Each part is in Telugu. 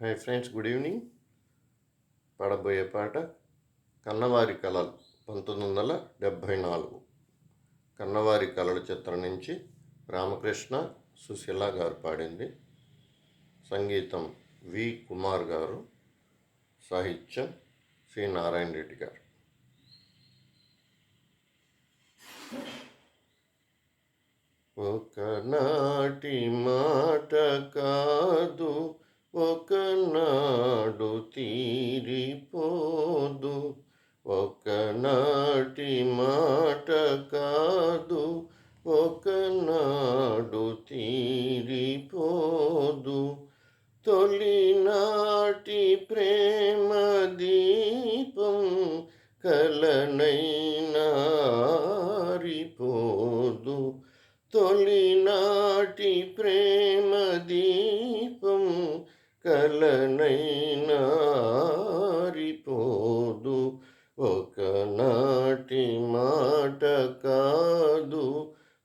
Hi friends, good evening. పాడబోయే పాట కన్నవారి కలలు 1974. కన్నవారి కలల చిత్రం నుంచి రామకృష్ణ సుశీల గారు పాడింది. సంగీతం వి కుమార్ గారు, సాహిత్యం సి నారాయణ రెడ్డి గారు. ఒకనాటి మాట కాదు, ఒకనాడు తీరిపోదు. ఒకనాటి మాట కాదు, ఒకనాడు తీరిపోదు. తొలినాటి ప్రేమ దీపం కలనైనా ఆరిపోదు. తొలినాటి ప్రేమ దీపం కలనైనా ఆరిపోదు. ఒకనాటి మాట కాదు,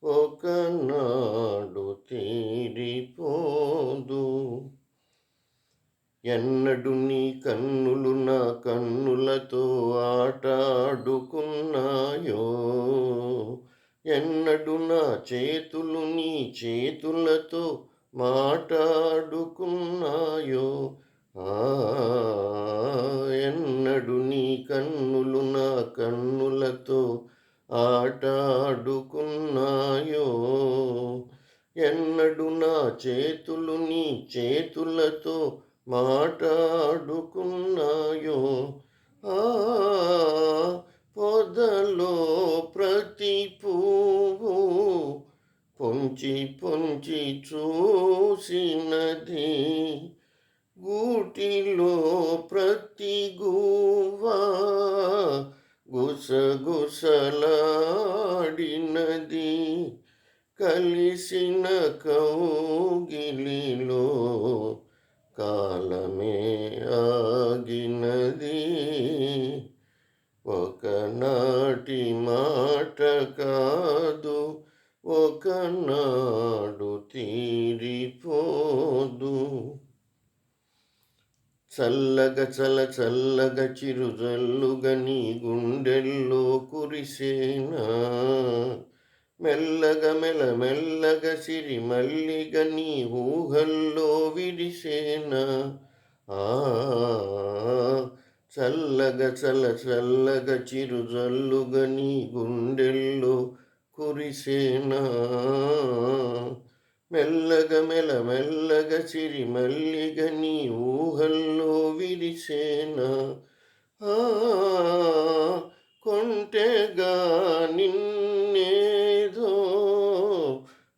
ఒకనాడు తీరిపోదు. ఎన్నడు నీ కన్నులు నా కన్నులతో ఆటాడుకున్నాయో, ఎన్నడు నా చేతులు నీ చేతులతో మాటాడుకున్నాయో. ఎన్నడు నీ కన్నులు నా కన్నులతో ఆటాడుకున్నాయో, ఎన్నడు నా చేతులు నీ చేతులతో మాటాడుకున్నాయో. పొదలో ప్రతి పువ్వు పొంచి పొంచి చూసినది, గూటిలో ప్రతి గువ్వా గుసగుసలాడినది, కలిసిన కౌగిలిలో కాలమే ఆగినది. ఒకనాటి మాట కాదు, ఒకనాడు తీరిపోదు. చల్లగా చల్లగా చిరుజల్లుగా నీ గుండెల్లో కురిసేనా, మెల్లగా మెల్లగా సిరి మల్లిగా నీ ఊహల్లో విరిసేనా. చల్లగా చల్లగా చిరుజల్లుగా నీ గుండెల్లో కురిసేనా, మెల్లగా మెల్లగా సిరి మల్లిగా నీ ఊహల్లో విరిసేనా. కొంటెగా నిన్నేదో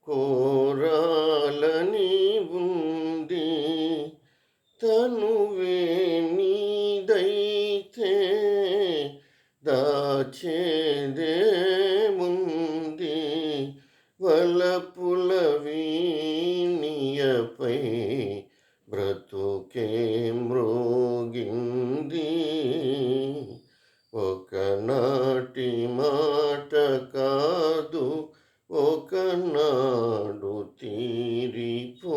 కోరాలని ఉంది, తనువే నీదైతే దాచేదేముంది. వలపుల వీణియపై బ్రతుకే మ్రోగింది. ఒకనాటి మాట కాదు, ఒకనాడు తీరిపోదు.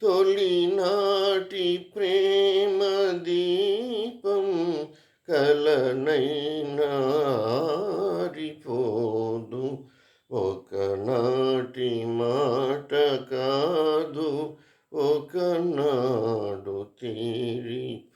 తొలినాటి ప్రేమ దీపం కలనైనా ఆరిపోదు. ఒకనాటి మాట కాదు, ఒకనాడు తీరిపోదు.